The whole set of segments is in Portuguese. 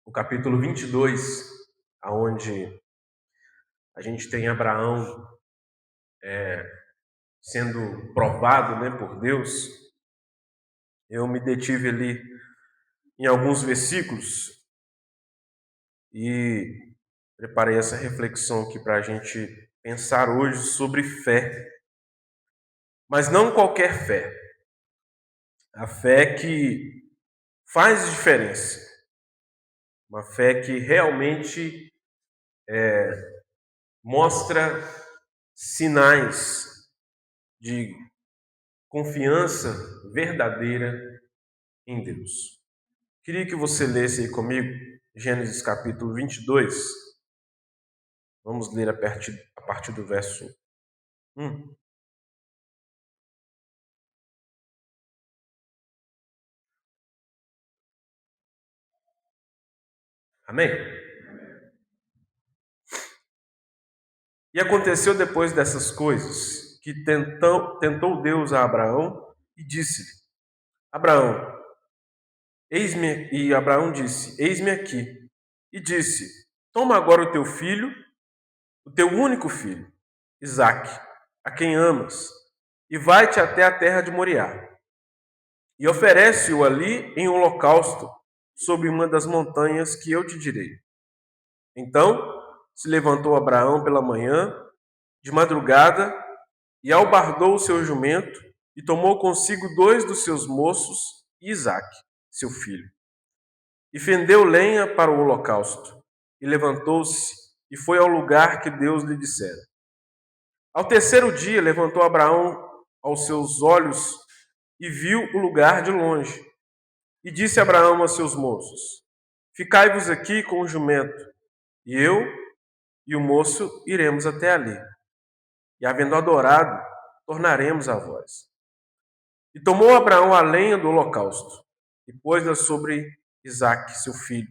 o capítulo 22, onde a gente tem Abraão sendo provado, por Deus. Eu me detive ali em alguns versículos e preparei essa reflexão aqui para a gente pensar hoje sobre fé. Mas não qualquer fé. A fé que faz diferença. Uma fé que realmente mostra sinais de confiança verdadeira em Deus. Queria que você lesse aí comigo Gênesis capítulo 22. Vamos ler a partir do verso 1. Amém? E aconteceu depois dessas coisas que tentou Deus a Abraão e disse-lhe: Abraão, eis-me. E Abraão disse: Eis-me aqui. E disse: Toma agora o teu filho, o teu único filho, Isaque, a quem amas, e vai-te até a terra de Moriá. E oferece-o ali em holocausto sobre uma das montanhas que eu te direi. Então se levantou Abraão pela manhã, de madrugada, e albardou o seu jumento, e tomou consigo 2 dos seus moços e Isaque, seu filho. E fendeu lenha para o holocausto, e levantou-se, e foi ao lugar que Deus lhe dissera. Ao terceiro dia levantou Abraão aos seus olhos, e viu o lugar de longe. E disse Abraão a seus moços: Ficai-vos aqui com o jumento, e eu e o moço iremos até ali. E havendo adorado, tornaremos a vós. E tomou Abraão a lenha do holocausto, e pôs-a sobre Isaque, seu filho.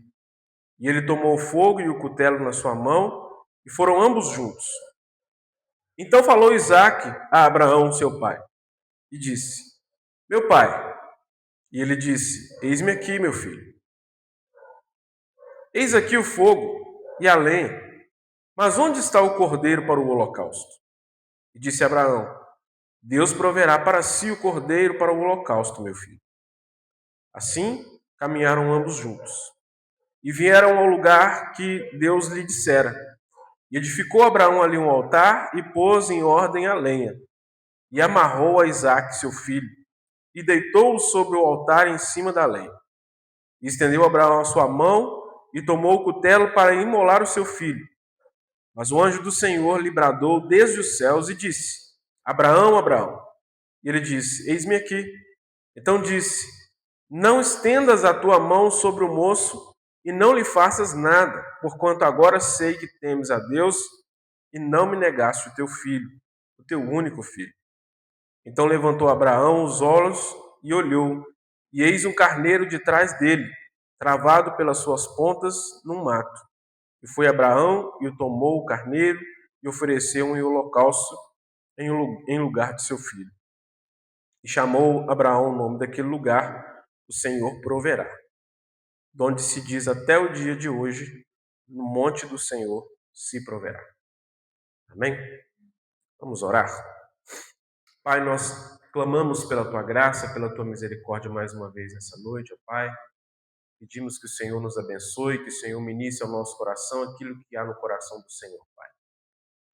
E ele tomou o fogo e o cutelo na sua mão, e foram ambos juntos. Então falou Isaque a Abraão, seu pai, e disse: Meu pai. E ele disse: Eis-me aqui, meu filho. Eis aqui o fogo e a lenha, mas onde está o cordeiro para o holocausto? E disse Abraão: Deus proverá para si o cordeiro para o holocausto, meu filho. Assim caminharam ambos juntos, e vieram ao lugar que Deus lhe dissera. E edificou Abraão ali um altar, e pôs em ordem a lenha, e amarrou a Isaque, seu filho, e deitou-o sobre o altar em cima da lenha. E estendeu Abraão a sua mão, e tomou o cutelo para imolar o seu filho. Mas o anjo do Senhor lhe bradou desde os céus e disse: Abraão, Abraão. E ele disse: Eis-me aqui. Então disse: Não estendas a tua mão sobre o moço e não lhe faças nada, porquanto agora sei que temes a Deus e não me negaste o teu filho, o teu único filho. Então levantou Abraão os olhos e olhou, e eis um carneiro de trás dele, travado pelas suas pontas num mato. E foi Abraão e o tomou o carneiro e ofereceu em holocausto em lugar de seu filho. E chamou Abraão o nome daquele lugar: O Senhor proverá. Donde se diz até o dia de hoje: No monte do Senhor se proverá. Amém? Vamos orar? Pai, nós clamamos pela tua graça, pela tua misericórdia mais uma vez nessa noite, ó Pai. Pedimos que o Senhor nos abençoe, que o Senhor ministre ao nosso coração aquilo que há no coração do Senhor, Pai.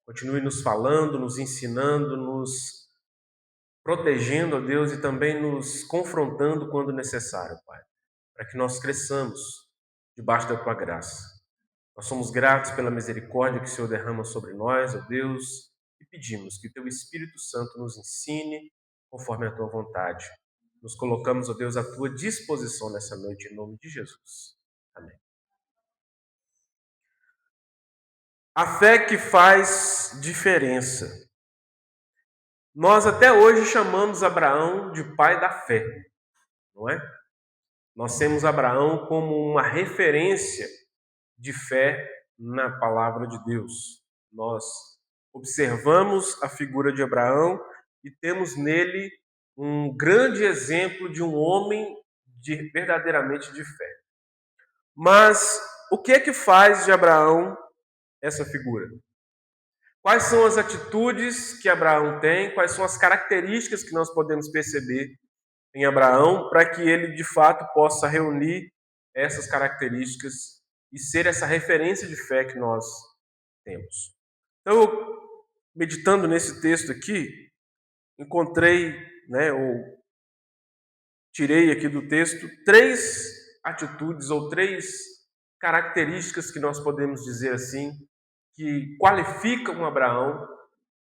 Continue nos falando, nos ensinando, nos protegendo, ó Deus, e também nos confrontando quando necessário, Pai, para que nós cresçamos debaixo da tua graça. Nós somos gratos pela misericórdia que o Senhor derrama sobre nós, ó Deus, e pedimos que o teu Espírito Santo nos ensine conforme a tua vontade. Nos colocamos, ó Deus, à tua disposição nessa noite, em nome de Jesus. Amém. A fé que faz diferença. Nós até hoje chamamos Abraão de pai da fé, não é? Nós temos Abraão como uma referência de fé na palavra de Deus. Nós observamos a figura de Abraão e temos nele um grande exemplo de um homem verdadeiramente de fé. Mas o que é que faz de Abraão essa figura? Quais são as atitudes que Abraão tem? Quais são as características que nós podemos perceber em Abraão para que ele, de fato, possa reunir essas características e ser essa referência de fé que nós temos? Então, meditando nesse texto aqui, encontrei, ou tirei aqui do texto, 3 atitudes ou 3 características que nós podemos dizer assim, que qualificam Abraão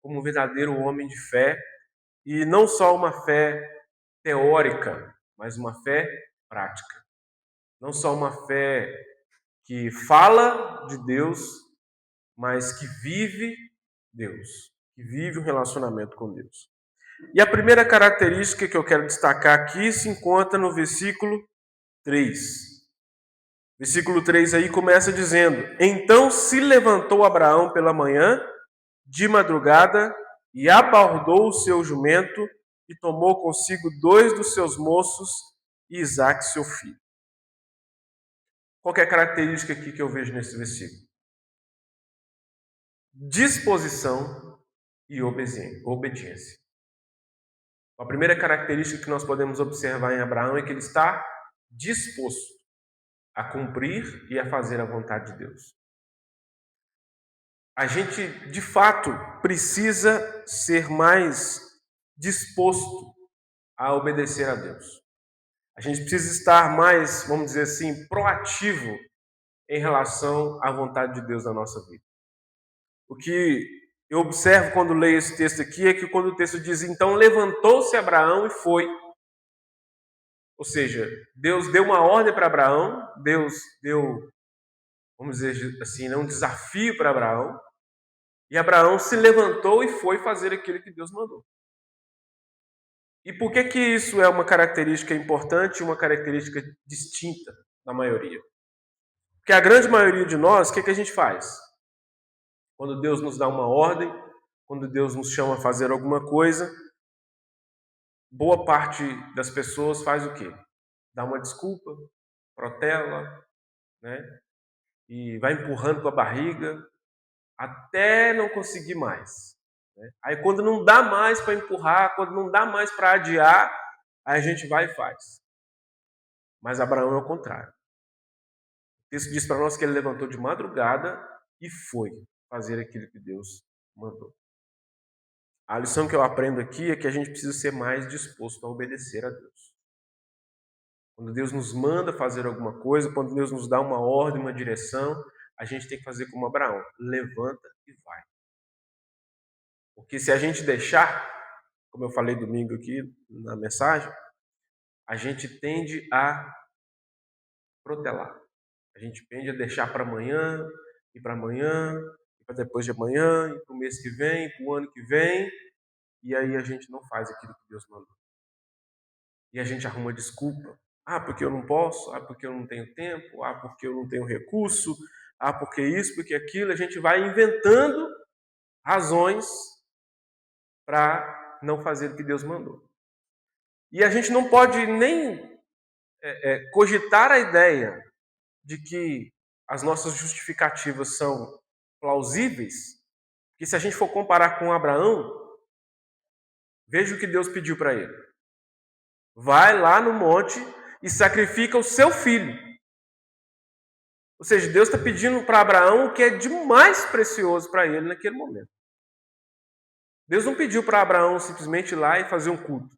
como um verdadeiro homem de fé, e não só uma fé teórica, mas uma fé prática. Não só uma fé que fala de Deus, mas que vive Deus, que vive um relacionamento com Deus. E a primeira característica que eu quero destacar aqui se encontra no versículo 3. Versículo 3 aí começa dizendo: Então se levantou Abraão pela manhã, de madrugada, e abordou o seu jumento, e tomou consigo 2 dos seus moços e Isaque, seu filho. Qual é a característica aqui que eu vejo nesse versículo? Disposição e obediência. A primeira característica que nós podemos observar em Abraão é que ele está disposto a cumprir e a fazer a vontade de Deus. A gente, de fato, precisa ser mais disposto a obedecer a Deus. A gente precisa estar mais, vamos dizer assim, proativo em relação à vontade de Deus na nossa vida. O que eu observo quando leio esse texto aqui é que quando o texto diz, então levantou-se Abraão e foi. Ou seja, Deus deu uma ordem para Abraão, Deus deu, vamos dizer assim, um desafio para Abraão, e Abraão se levantou e foi fazer aquilo que Deus mandou. E por que que isso é uma característica importante e uma característica distinta da maioria? Porque a grande maioria de nós, o que que a gente faz? Quando Deus nos dá uma ordem, quando Deus nos chama a fazer alguma coisa, boa parte das pessoas faz o quê? Dá uma desculpa, protela, e vai empurrando com a barriga até não conseguir mais. Aí quando não dá mais para empurrar, quando não dá mais para adiar, aí a gente vai e faz. Mas Abraão é o contrário. O texto diz para nós que ele levantou de madrugada e foi fazer aquilo que Deus mandou. A lição que eu aprendo aqui é que a gente precisa ser mais disposto a obedecer a Deus. Quando Deus nos manda fazer alguma coisa, quando Deus nos dá uma ordem, uma direção, a gente tem que fazer como Abraão, levanta e vai. Porque se a gente deixar, como eu falei domingo aqui na mensagem, a gente tende a protelar. A gente tende a deixar para amanhã, e para amanhã, e para depois de amanhã, e para o mês que vem, para o ano que vem, e aí a gente não faz aquilo que Deus mandou. E a gente arruma desculpa. Ah, porque eu não posso, ah, porque eu não tenho tempo, ah, porque eu não tenho recurso, ah, porque isso, porque aquilo. A gente vai inventando razões para não fazer o que Deus mandou. E a gente não pode nem cogitar a ideia de que as nossas justificativas são plausíveis, porque se a gente for comparar com Abraão, veja o que Deus pediu para ele. Vai lá no monte e sacrifica o seu filho. Ou seja, Deus está pedindo para Abraão o que é de mais precioso para ele naquele momento. Deus não pediu para Abraão simplesmente ir lá e fazer um culto.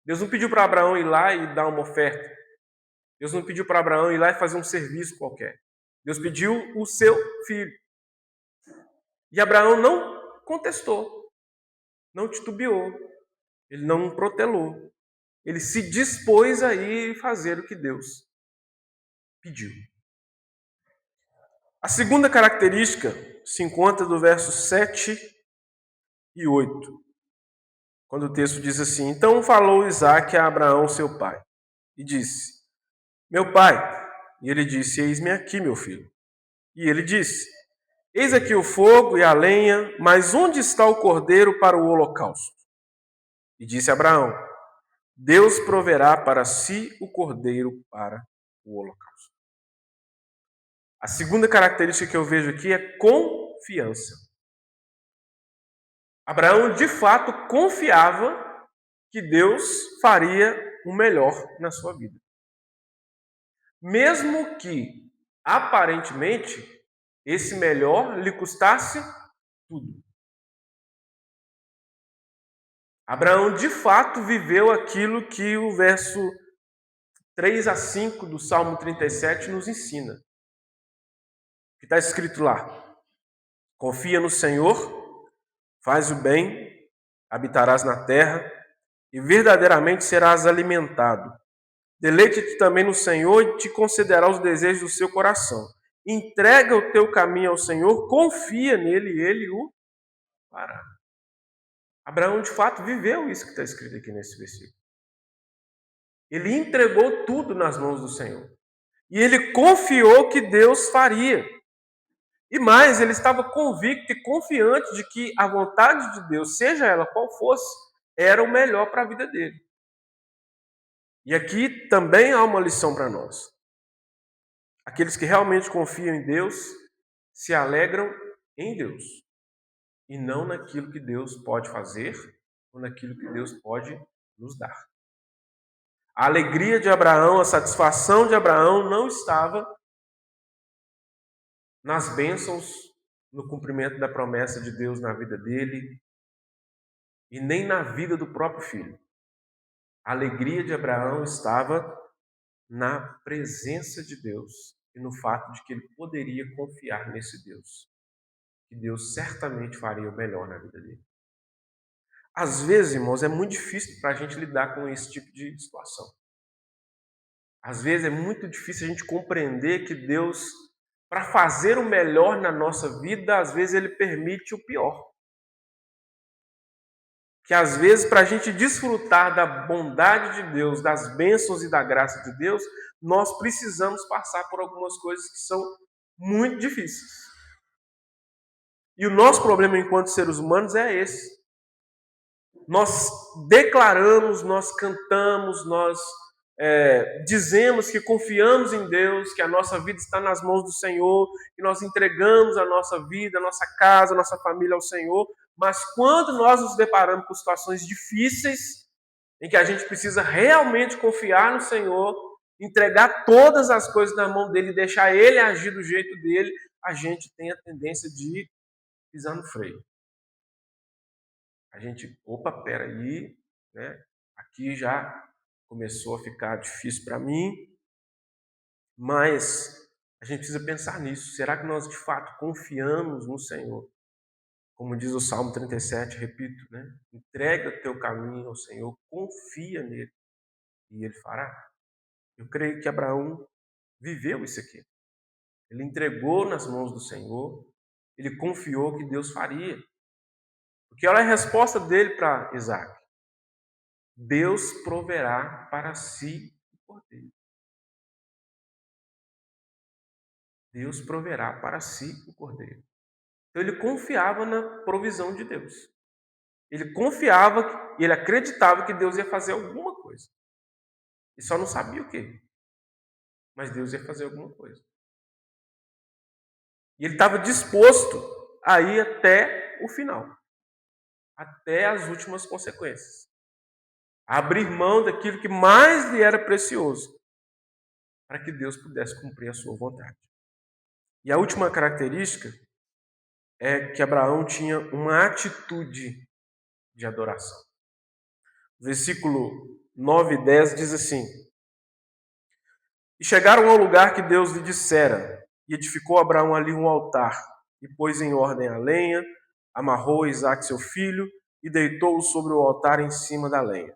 Deus não pediu para Abraão ir lá e dar uma oferta. Deus não pediu para Abraão ir lá e fazer um serviço qualquer. Deus pediu o seu filho. E Abraão não contestou, não titubeou, ele não protelou. Ele se dispôs a ir fazer o que Deus pediu. A segunda característica se encontra do verso 7 e 8, quando o texto diz assim: Então falou Isaque a Abraão, seu pai, e disse: Meu pai. E ele disse: Eis-me aqui, meu filho. E ele disse: Eis aqui o fogo e a lenha, mas onde está o cordeiro para o holocausto? E disse Abraão: Deus proverá para si o cordeiro para o holocausto. A segunda característica que eu vejo aqui é confiança. Abraão, de fato, confiava que Deus faria o melhor na sua vida. Mesmo que, aparentemente, esse melhor lhe custasse tudo. Abraão, de fato, viveu aquilo que o verso 3 a 5 do Salmo 37 nos ensina. Que está escrito lá: confia no Senhor, faz o bem, habitarás na terra e verdadeiramente serás alimentado. Deleite-te também no Senhor e te concederá os desejos do seu coração. Entrega o teu caminho ao Senhor, confia nele e ele o fará. Abraão, de fato, viveu isso que está escrito aqui nesse versículo. Ele entregou tudo nas mãos do Senhor. E ele confiou que Deus faria. E mais, ele estava convicto e confiante de que a vontade de Deus, seja ela qual fosse, era o melhor para a vida dele. E aqui também há uma lição para nós. Aqueles que realmente confiam em Deus se alegram em Deus e não naquilo que Deus pode fazer ou naquilo que Deus pode nos dar. A alegria de Abraão, a satisfação de Abraão não estava nas bênçãos, no cumprimento da promessa de Deus na vida dele e nem na vida do próprio filho. A alegria de Abraão estava na presença de Deus e no fato de que ele poderia confiar nesse Deus, que Deus certamente faria o melhor na vida dele. Às vezes, irmãos, é muito difícil para a gente lidar com esse tipo de situação. Às vezes é muito difícil a gente compreender que Deus, para fazer o melhor na nossa vida, às vezes Ele permite o pior. Que às vezes, para a gente desfrutar da bondade de Deus, das bênçãos e da graça de Deus, nós precisamos passar por algumas coisas que são muito difíceis. E o nosso problema enquanto seres humanos é esse. Nós declaramos, nós cantamos, nós dizemos que confiamos em Deus, que a nossa vida está nas mãos do Senhor, que nós entregamos a nossa vida, a nossa casa, a nossa família ao Senhor, mas quando nós nos deparamos com situações difíceis, em que a gente precisa realmente confiar no Senhor, entregar todas as coisas na mão dele e deixar ele agir do jeito dele, a gente tem a tendência de pisar no freio. A gente, opa, peraí, né? Aqui já começou a ficar difícil para mim, mas a gente precisa pensar nisso. Será que nós de fato confiamos no Senhor? Como diz o Salmo 37, repito, né? Entrega o teu caminho ao Senhor, confia nele e ele fará. Eu creio que Abraão viveu isso aqui. Ele entregou nas mãos do Senhor, ele confiou que Deus faria. Porque olha a resposta dele para Isaac. Deus proverá para si o cordeiro. Deus proverá para si o cordeiro. Então ele confiava na provisão de Deus. Ele confiava e ele acreditava que Deus ia fazer alguma coisa. Ele só não sabia o quê. Mas Deus ia fazer alguma coisa. E ele estava disposto a ir até o final. Até as últimas consequências. A abrir mão daquilo que mais lhe era precioso. Para que Deus pudesse cumprir a sua vontade. E a última característica é que Abraão tinha uma atitude de adoração. Versículo 9 e 10 diz assim: E chegaram ao lugar que Deus lhe dissera, e edificou Abraão ali um altar, e pôs em ordem a lenha, amarrou Isaque seu filho, e deitou-o sobre o altar em cima da lenha.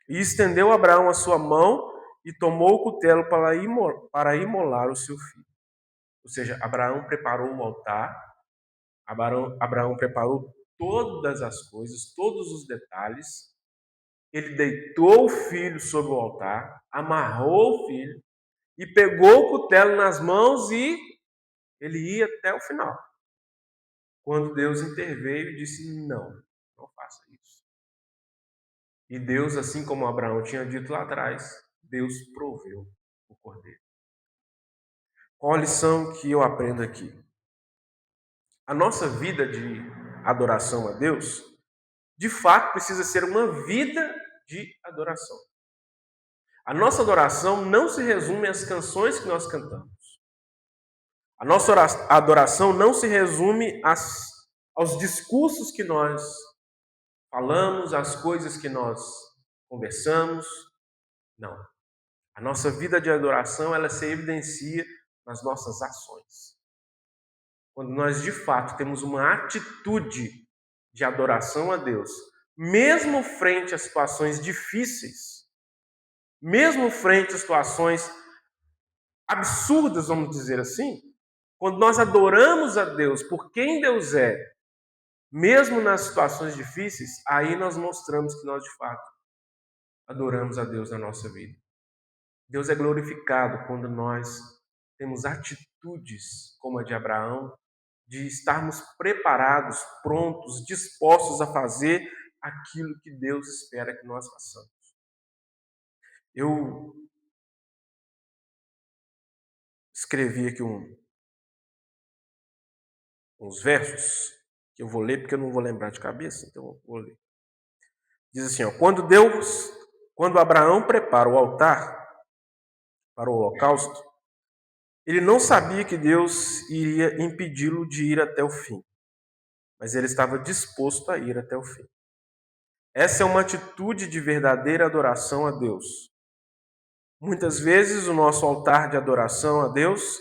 E estendeu Abraão a sua mão, e tomou o cutelo para imolar o seu filho. Ou seja, Abraão preparou um altar, Abraão preparou todas as coisas, todos os detalhes. Ele deitou o filho sobre o altar, amarrou o filho e pegou o cutelo nas mãos e ele ia até o final. Quando Deus interveio e disse: não faça isso. E Deus, assim como Abraão tinha dito lá atrás, Deus proveu o cordeiro. Qual a lição que eu aprendo aqui? A nossa vida de adoração a Deus, de fato, precisa ser uma vida de adoração. A nossa adoração não se resume às canções que nós cantamos. A nossa adoração não se resume aos discursos que nós falamos, às coisas que nós conversamos. Não. A nossa vida de adoração, ela se evidencia nas nossas ações. Quando nós, de fato, temos uma atitude de adoração a Deus, mesmo frente a situações difíceis, mesmo frente a situações absurdas, vamos dizer assim, quando nós adoramos a Deus por quem Deus é, mesmo nas situações difíceis, aí nós mostramos que nós, de fato, adoramos a Deus na nossa vida. Deus é glorificado quando nós temos atitudes como a de Abraão, de estarmos preparados, prontos, dispostos a fazer aquilo que Deus espera que nós façamos. Eu escrevi aqui uns versos que eu vou ler, porque eu não vou lembrar de cabeça, então eu vou ler. Diz assim, ó, quando Abraão prepara o altar para o holocausto, ele não sabia que Deus iria impedi-lo de ir até o fim, mas ele estava disposto a ir até o fim. Essa é uma atitude de verdadeira adoração a Deus. Muitas vezes o nosso altar de adoração a Deus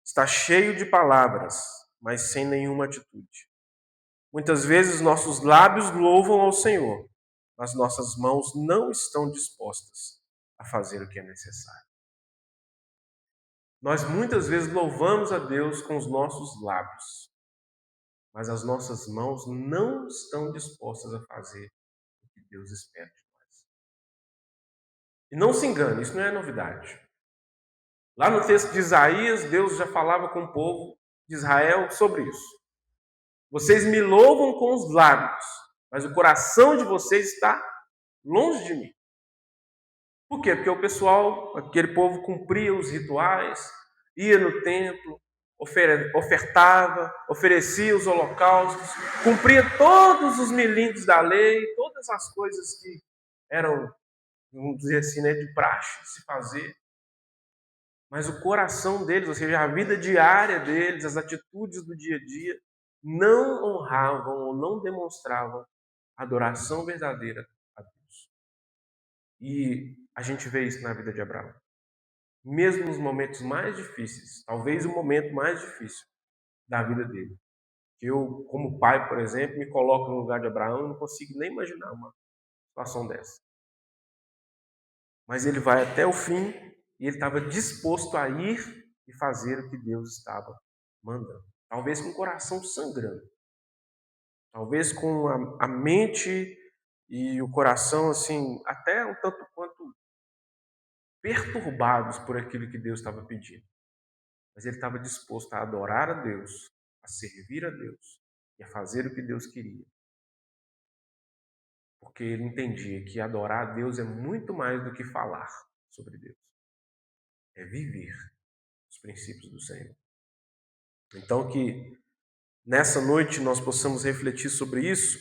está cheio de palavras, mas sem nenhuma atitude. Muitas vezes nossos lábios louvam ao Senhor, mas nossas mãos não estão dispostas a fazer o que é necessário. Nós muitas vezes louvamos a Deus com os nossos lábios, mas as nossas mãos não estão dispostas a fazer o que Deus espera de nós. E não se engane, isso não é novidade. Lá no texto de Isaías, Deus já falava com o povo de Israel sobre isso. Vocês me louvam com os lábios, mas o coração de vocês está longe de mim. Por quê? Porque o pessoal, aquele povo, cumpria os rituais, ia no templo, ofertava, oferecia os holocaustos, cumpria todos os milímetros da lei, todas as coisas que eram, vamos dizer assim, né, de praxe se fazer. Mas o coração deles, ou seja, a vida diária deles, as atitudes do dia a dia, não honravam ou não demonstravam adoração verdadeira a Deus. E a gente vê isso na vida de Abraão. Mesmo nos momentos mais difíceis, talvez o momento mais difícil da vida dele. Eu, como pai, por exemplo, me coloco no lugar de Abraão e não consigo nem imaginar uma situação dessa. Mas ele vai até o fim e ele estava disposto a ir e fazer o que Deus estava mandando. Talvez com o coração sangrando. Talvez com a mente e o coração, assim, até um tanto quanto perturbados por aquilo que Deus estava pedindo. Mas ele estava disposto a adorar a Deus, a servir a Deus e a fazer o que Deus queria. Porque ele entendia que adorar a Deus é muito mais do que falar sobre Deus. É viver os princípios do Senhor. Então que nessa noite nós possamos refletir sobre isso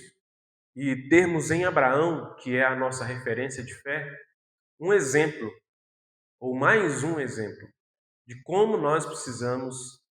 e termos em Abraão, que é a nossa referência de fé, um exemplo, ou mais um exemplo, de como nós precisamos